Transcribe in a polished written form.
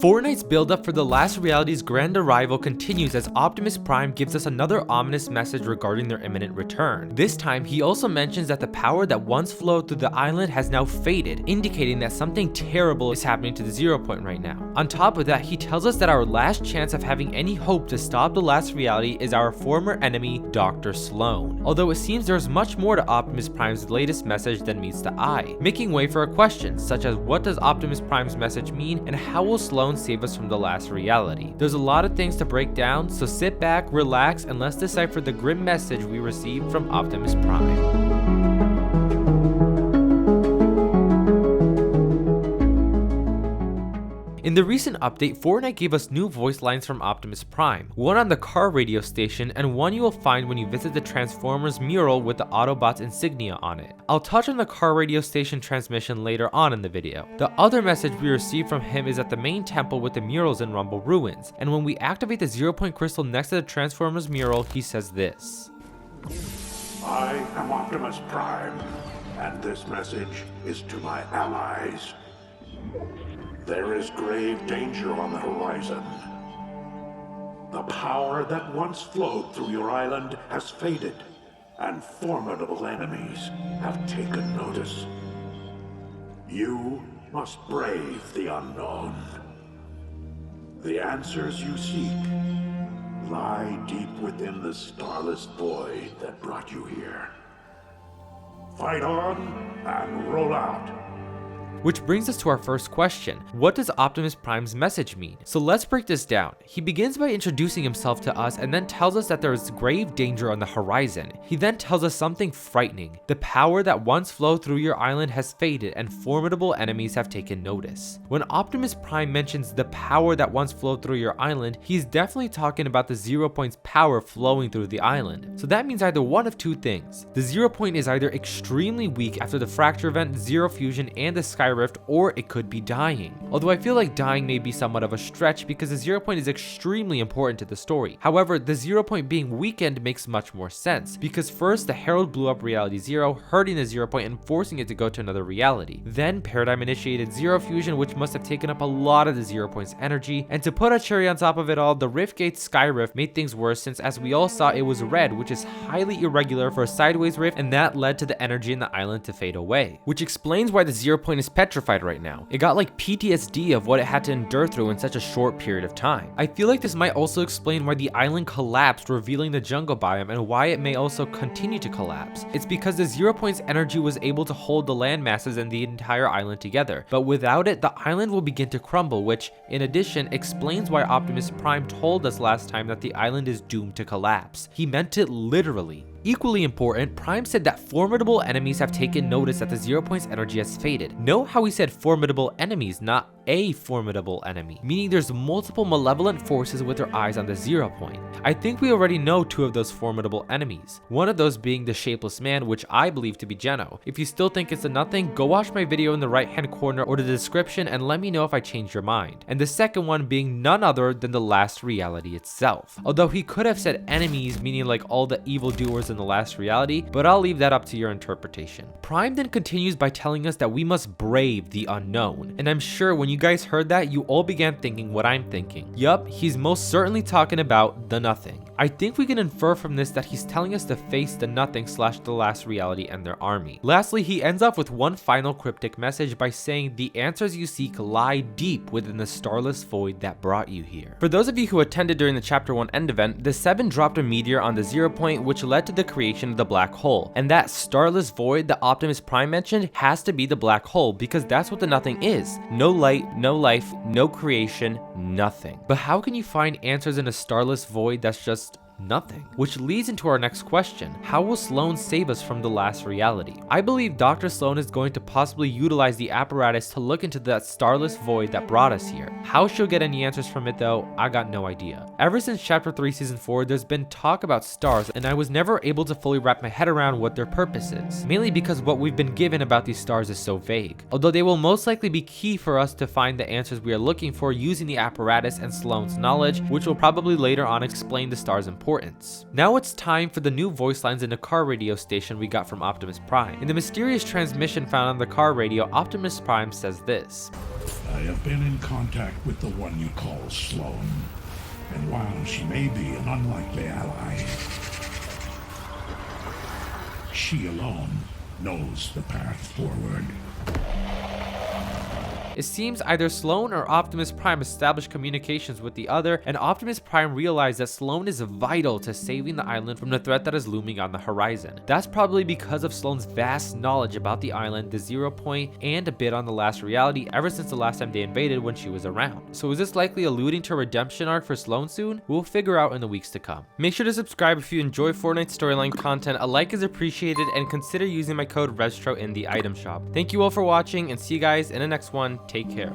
Fortnite's build-up for the last reality's grand arrival continues as Optimus Prime gives us another ominous message regarding their imminent return. This time, he also mentions that the power that once flowed through the island has now faded, indicating that something terrible is happening to the 0 point right now. On top of that, he tells us that our last chance of having any hope to stop the last reality is our former enemy, Dr. Sloan. Although it seems there's much more to Optimus Prime's latest message than meets the eye, making way for a question such as what does Optimus Prime's message mean and how will Sloan save us from the last reality? There's a lot of things to break down, so sit back, relax, and let's decipher the grim message we received from Optimus Prime. In the recent update, Fortnite gave us new voice lines from Optimus Prime, one on the car radio station and one you will find when you visit the Transformers mural with the Autobots insignia on it. I'll touch on the car radio station transmission later on in the video. The other message we received from him is at the main temple with the murals in Rumble Ruins, and when we activate the 0 point crystal next to the Transformers mural, he says this. I am Optimus Prime, and this message is to my allies. There is grave danger on the horizon. The power that once flowed through your island has faded, and formidable enemies have taken notice. You must brave the unknown. The answers you seek lie deep within the starless void that brought you here. Fight on and roll out. Which brings us to our first question. What does Optimus Prime's message mean? So let's break this down. He begins by introducing himself to us and then tells us that there is grave danger on the horizon. He then tells us something frightening. The power that once flowed through your island has faded and formidable enemies have taken notice. When Optimus Prime mentions the power that once flowed through your island, he's definitely talking about the 0 point's power flowing through the island. So that means either one of two things. The 0 point is either extremely weak after the fracture event, Zero Fusion, and the Sky Rift, or it could be dying. Although I feel like dying may be somewhat of a stretch because the 0 point is extremely important to the story. However, the 0 point being weakened makes much more sense because first the Herald blew up Reality Zero, hurting the 0 point and forcing it to go to another reality. Then Paradigm initiated Zero Fusion, which must have taken up a lot of the 0 point's energy, and to put a cherry on top of it all, the Riftgate Sky Rift made things worse since as we all saw it was red, which is highly irregular for a sideways rift, and that led to the energy in the island to fade away. Which explains why the 0 point is petrified right now. It got like PTSD of what it had to endure through in such a short period of time. I feel like this might also explain why the island collapsed, revealing the jungle biome, and why it may also continue to collapse. It's because the 0 point's energy was able to hold the land masses and the entire island together, but without it, the island will begin to crumble, which, in addition, explains why Optimus Prime told us last time that the island is doomed to collapse. He meant it literally. Equally important, Prime said that formidable enemies have taken notice that the 0 point's energy has faded. Note how he said formidable enemies, not a formidable enemy, meaning there's multiple malevolent forces with their eyes on the 0 point. I think we already know two of those formidable enemies, one of those being the Shapeless Man, which I believe to be Geno. If you still think it's a nothing, go watch my video in the right hand corner or the description and let me know if I changed your mind. And the second one being none other than the last reality itself. Although he could have said enemies, meaning like all the evildoers in the last reality, but I'll leave that up to your interpretation. Prime then continues by telling us that we must brave the unknown, and I'm sure when you guys heard that, you all began thinking what I'm thinking. Yup, he's most certainly talking about the nothing. I think we can infer from this that he's telling us to face the nothing / the last reality and their army. Lastly, he ends off with one final cryptic message by saying the answers you seek lie deep within the starless void that brought you here. For those of you who attended during the Chapter 1 end event, the 7 dropped a meteor on the 0 point which led to the creation of the black hole, and that starless void that Optimus Prime mentioned has to be the black hole because that's what the nothing is. No light, no life, no creation, nothing. But how can you find answers in a starless void that's just nothing? Which leads into our next question. How will Sloan save us from the last reality? I believe Dr. Sloan is going to possibly utilize the apparatus to look into that starless void that brought us here. How she'll get any answers from it though, I got no idea. Ever since Chapter 3 Season 4, there's been talk about stars, and I was never able to fully wrap my head around what their purpose is, mainly because what we've been given about these stars is so vague. Although they will most likely be key for us to find the answers we are looking for using the apparatus and Sloan's knowledge, which will probably later on explain the star's importance. importance. Now it's time for the new voice lines in the car radio station we got from Optimus Prime. In the mysterious transmission found on the car radio, Optimus Prime says this: I have been in contact with the one you call Sloan, and while she may be an unlikely ally, she alone knows the path forward. It seems either Sloan or Optimus Prime established communications with the other, and Optimus Prime realized that Sloan is vital to saving the island from the threat that is looming on the horizon. That's probably because of Sloan's vast knowledge about the island, the 0 point, and a bit on the last reality ever since the last time they invaded when she was around. So is this likely alluding to a redemption arc for Sloan soon? We'll figure out in the weeks to come. Make sure to subscribe if you enjoy Fortnite storyline content, a like is appreciated, and consider using my code RESTRO in the item shop. Thank you all for watching, and see you guys in the next one. Take care.